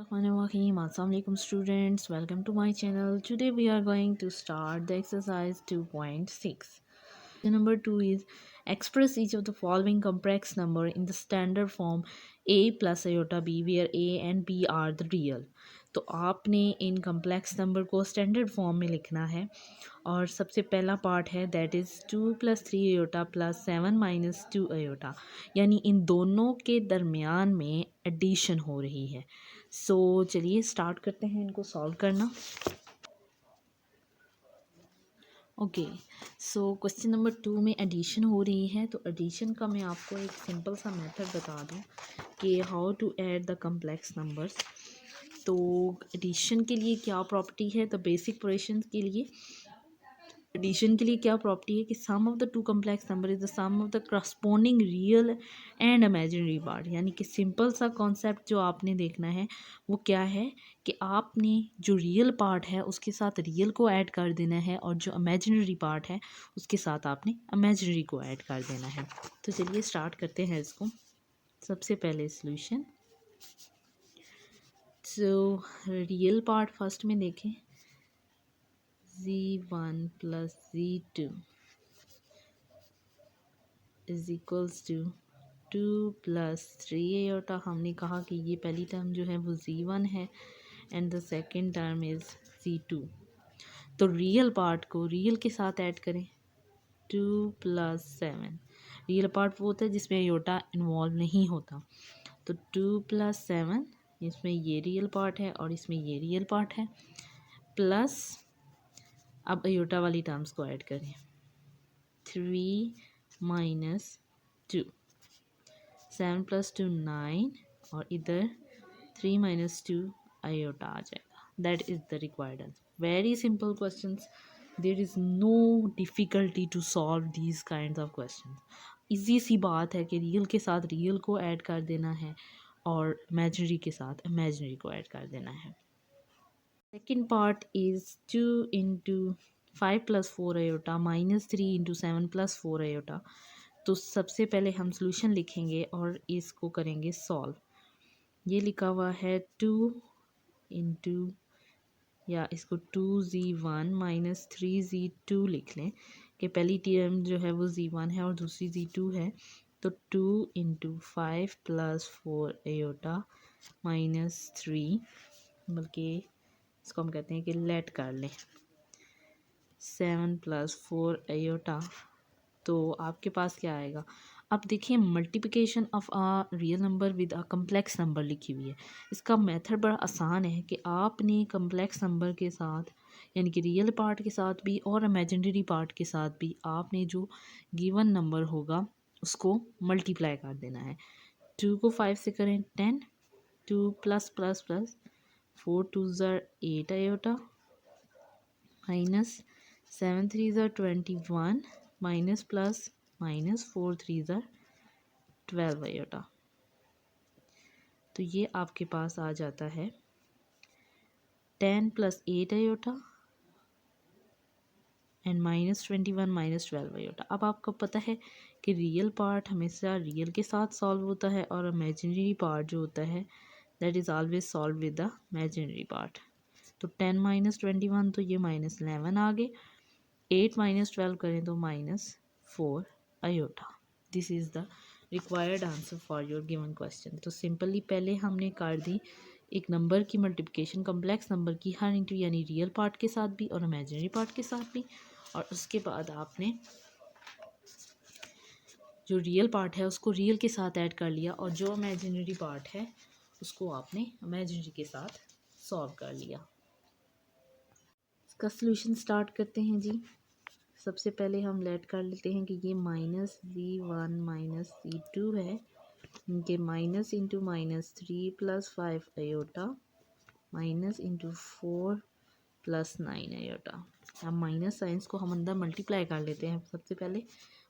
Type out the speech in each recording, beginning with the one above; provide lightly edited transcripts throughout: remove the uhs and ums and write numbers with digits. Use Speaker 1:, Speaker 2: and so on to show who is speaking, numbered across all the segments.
Speaker 1: Assalamualaikum students, welcome to my channel. Today we are going to start the exercise 2.6. The number 2 is express each of the following complex number in the standard form a plus iota b where a and b are the real. तो आपने इन complex number को standard form में लिखना है और सबसे पहला part है दैट इज़ 2 + 3 अयोटा + 7 - 2 अयोटा, यानी इन दोनों के दरमियान में एडिशन हो रही है। सो चलिए स्टार्ट करते हैं इनको सॉल्व करना। ओके, सो क्वेश्चन नंबर 2 में एडिशन हो रही है। तो एडिशन का मैं आपको एक सिंपल सा मेथड बता दूं कि how to add the complex numbers. तो एडिशन के लिए क्या प्रॉपर्टी है, द बेसिक ऑपरेशंस के लिए एडिशन के लिए क्या प्रॉपर्टी है कि sum of the two complex number is the sum of the corresponding real and imaginary part. यानी कि सिंपल सा कॉन्सेप्ट जो आपने देखना है वो क्या है कि आपने जो रियल पार्ट है उसके साथ रियल को ऐड कर देना है और जो इमेजिनरी पार्ट है उसके साथ आपने इमेजिनरी को ऐड कर देना है। तो चलिए स्टार्ट करते हैं इसको। सबसे पहले सॉल्यूशन, तो रियल पार्ट फर्स्ट में देखें, z1 + z2 is equals to 2 + 3 aorta. हमने कहा कि ये पहली टर्म जो है वो z1 है and the second term is z2। तो रियल पार्ट को रियल के साथ ऐड करें, 2 + 7। रियल पार्ट वो होता है जिसमें अयोटा इन्वॉल्व नहीं होता। तो 2 + 7, इसमें ये रियल पार्ट है और इसमें ये रियल पार्ट है, प्लस अब अयोटा वाली टर्म्स को ऐड करें, 3 - 2, 7 + 2 9 और इधर 3 - 2 आयोटा आ जाएगा। That is the required answer. Very simple questions, there is no difficulty to solve these kind of question. Easy सी बात है कि रियल के साथ रियल को ऐड कर देना है और इमेजिनरी के साथ इमेजिनरी को ऐड कर देना है। Second part is 2 × 5 + 4 iota -3 × 7 + 4 iota. तो सबसे पहले हम सॉल्यूशन लिखेंगे और इसको करेंगे सॉल्व। ये लिखा हुआ है 2 × या इसको 2z1 - 3z2 लिख लें कि पहली टर्म जो है वो z1 है और दूसरी z2 है। तो 2 × 5 + 4 अयोटा -3, बल्कि इसको हम कहते हैं कि लेट कर लें 7 + 4 अयोटा। तो आपके पास क्या आएगा, अब देखिए multiplication of a real number with a complex number लिखी हुई है। इसका मेथड बड़ा आसान है कि आपने कम्प्लेक्स नंबर के साथ यानी कि रियल पार्ट के साथ भी और इमेजिनरी पार्ट के साथ भी आपने जो गिवन नंबर होगा उसको मल्टीप्लाई कर देना है। 2 को 5 से करें 10, 2 +++ 4 2s are 8 iota -7 3s are 21 +4 3s are 12 iota। तो ये आपके पास आ जाता है 10 + 8 iota एंड -21 - 12 iota। अब आपको पता है कि रियल पार्ट हमेशा रियल के साथ सॉल्व होता है और इमेजिनरी पार्ट जो होता है that is always solve with the imaginary part. तो 10 - 21 तो ये -11 आ गए, 8 - 12 करें तो -4 iota. This is the required answer for your given question. तो सिंपली पहले हमने कर दी एक नंबर की मल्टीप्लिकेशन कम्प्लेक्स नंबर की हर इंटू यानी रियल पार्ट के साथ भी और इमेजिनरी पार्ट के साथ भी, और उसके बाद आपने जो रियल पार्ट है उसको रियल के साथ ऐड कर लिया और जो इमेजिनरी पार्ट है उसको आपने इमेजिनरी के साथ सॉल्व कर लिया। इसका सॉल्यूशन स्टार्ट करते हैं जी। सबसे पहले हम लेट कर लेते हैं कि ये -z1 - z2 है, इनके माइनस इंटू -3 + 5 अयोटा -4 + 9 अयोटा। अब माइनस साइंस को हम अंदर मल्टीप्लाई कर लेते हैं। सबसे पहले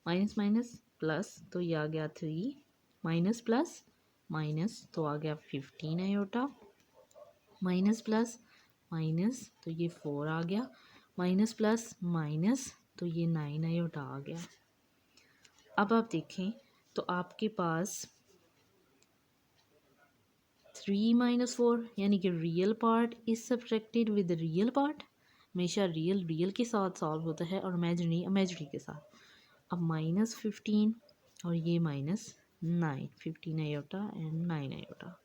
Speaker 1: माइनस माइनस प्लस, तो ये आ गया 3, माइनस प्लस माइनस तो आ गया 15 अयोटा, माइनस प्लस माइनस तो ये 4 आ गया, माइनस प्लस माइनस तो ये 9 अयोटा आ गया। अब आप देखें तो आपके पास 3 - 4 यानी कि real part is subtracted with real part. हमेशा रियल रियल के साथ सॉल्व होता है और इमेजिनरी इमेजिनरी के साथ। अब -15 और ये -9, 15 आयोटा एंड 9 आयोटा।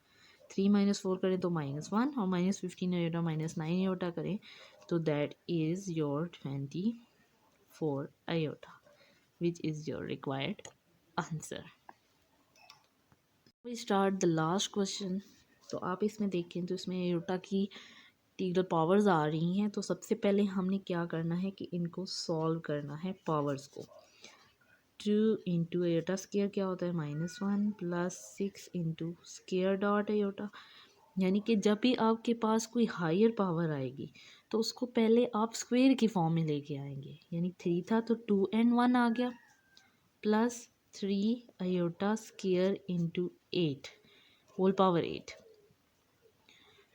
Speaker 1: 3 - 4 करें तो -1 और -15 आयोटा -9 आयोटा करें तो that is your 24 iota which is your required answer. We start the last question. तो आप इसमें देखें तो इसमें आयोटा की इंटीग्रल पावर्स आ रही हैं। तो सबसे पहले हमने क्या करना है कि इनको सॉल्व करना है पावर्स को। 2 इंटू आयोटा स्केयर क्या होता है -1 plus 6 into square dot iota. यानी कि जब भी आपके पास कोई हायर पावर आएगी तो उसको पहले आप स्क्वेयर की फॉर्म में लेके आएंगे। यानी 3 था तो 2 and 1 आ गया plus 3 iota square into 8 whole power 8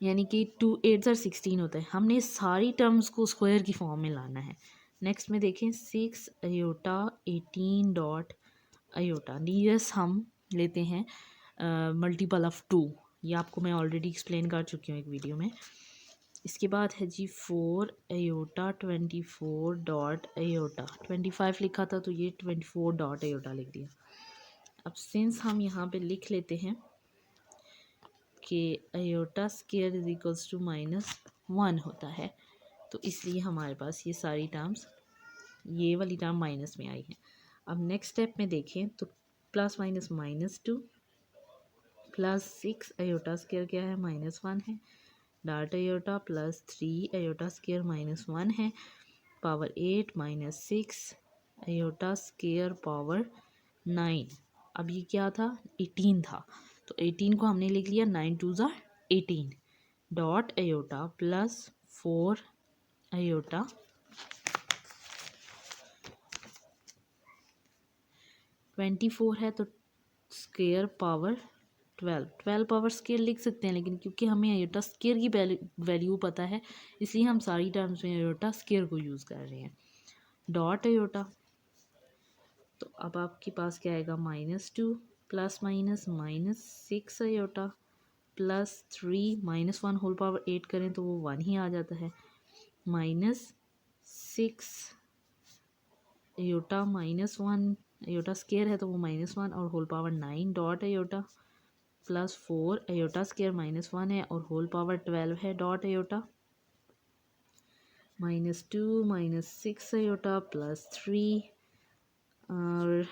Speaker 1: यानी कि 2 8 और 16 होता है। हमने सारी टर्म्स को स्क्वायर की फॉर्म में लाना है। नेक्स्ट में देखें 6 आयोटा 18 डॉट आयोटा। नियरेस्ट हम लेते हैं मल्टीपल ऑफ 2। ये आपको मैं ऑलरेडी एक्सप्लेन कर चुकी हूँ एक वीडियो में। इसके बाद है जी 4 आयोटा 24 डॉट आयोटा। 25 लिखा था तो ये 24 डॉट आयोटा लिख दिया। अब सिंस हम यहाँ पे लिख लेते हैं कि iota square is equals to -1 होता है तो इसलिए हमारे पास ये सारी टर्म्स ये वाली टर्म माइनस में आई है। अब नेक्स्ट स्टेप में देखें तो plus minus -2 plus 6 iota square क्या है -1 है dot iota plus 3 iota square -1 है पावर 8 -6 आयोटा स्केयर पावर 9। अब ये क्या था 18 था तो 18 को हमने लिख लिया 9 2 ज़ा 18 डॉट आयोटा प्लस 4 आयोटा (24) है तो स्केयर पावर 12 पावर स्केयर लिख सकते हैं लेकिन क्योंकि हमें आयोटा स्केयर की वैल्यू पता है इसलिए हम सारी टर्म्स में आयोटा स्केयर को यूज़ कर रहे हैं डॉट आयोटा। तो अब आपके पास क्या आएगा -2 plus minus -6 iota plus 3 -1 whole power 8 करें तो वो 1 ही आ जाता है -6 आयोटा -1 आयोटा स्केयर है तो वो -1 और whole power 9 dot iota plus 4 iota square -1 है और होल पावर 12 है डॉट आयोटा -2 -6 आयोटा प्लस 3 और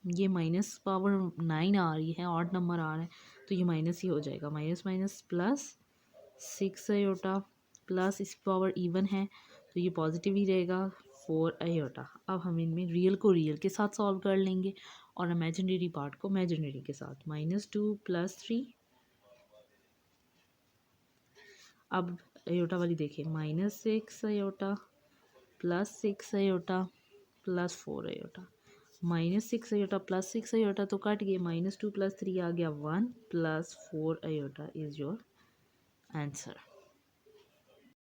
Speaker 1: ये माइनस पावर 9 आ रही है ऑड नंबर आ रहा है तो ये माइनस ही हो जाएगा माइनस प्लस 6 आयोटा प्लस इस पावर इवन है तो ये पॉजिटिव ही रहेगा 4 आयोटा। अब हम इनमें रियल को रियल के साथ सॉल्व कर लेंगे और इमेजिनरी पार्ट को इमेजिनरी के साथ -2 प्लस 3। अब आयोटा वाली देखिए -6 iota plus 6 iota plus 4 iota -6 iota plus 6 iota तो कट गए -2 प्लस 3 आ गया 1 plus 4 iota is your answer.